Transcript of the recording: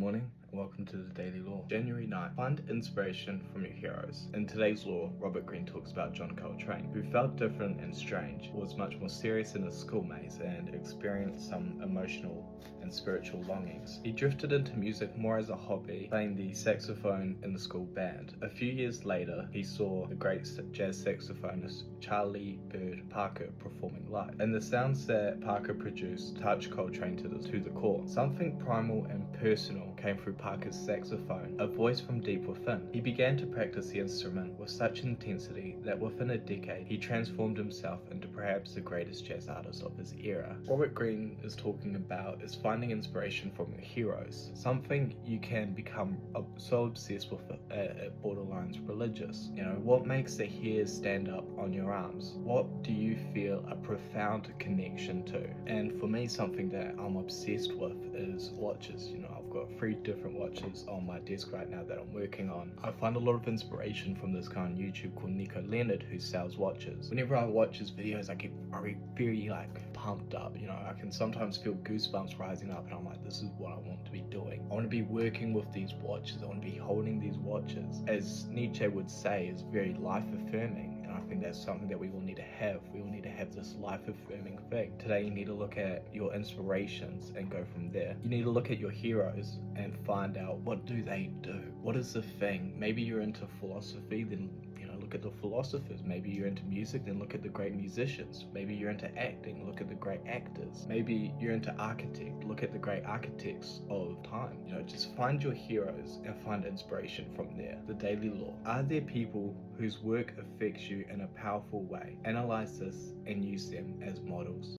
morning and welcome to the Daily Law. January 9th. Find inspiration from your heroes. In today's law, Robert Greene talks about John Coltrane, who felt different and strange, was much more serious in his schoolmates, and experienced some emotional and spiritual longings. He drifted into music more as a hobby, playing the saxophone in the school band. A few years later, he saw the great jazz saxophonist Charlie Bird Parker performing live, and the sounds that Parker produced touched Coltrane to the core. Something primal and personal came through Parker's saxophone, a voice from deep within. He began to practice the instrument with such intensity that within a decade he transformed himself into perhaps the greatest jazz artist of his era. Robert Greene is talking about is finding inspiration from your heroes, something you can become so obsessed with it borderlines religious. What makes the hairs stand up on your arms? What do you feel a profound connection to? And for me, something that I'm obsessed with is watches. I've got 3 different watches on my desk right now that I'm working on. I find a lot of inspiration from this guy on YouTube called Nico Leonard, who sells watches. Whenever I watch his videos, I get very pumped up. I can sometimes feel goosebumps rising up, and I'm like, this is what I want to be doing. I want to be working with these watches. I want to be holding these watches. As Nietzsche would say, is very life affirming. And I think that's something that we all need to have. We all need to have this life-affirming thing. Today, you need to look at your inspirations and go from there. You need to look at your heroes and find out, what do they do? What is the thing? Maybe you're into philosophy, then look at the philosophers. Maybe you're into music, then look at the great musicians. Maybe you're into acting, look at the great actors. Maybe you're into architect, look at the great architects of time. Just find your heroes and find inspiration from there. The Daily Law. Are there people whose work affects you in a powerful way? Analyze this and use them as models.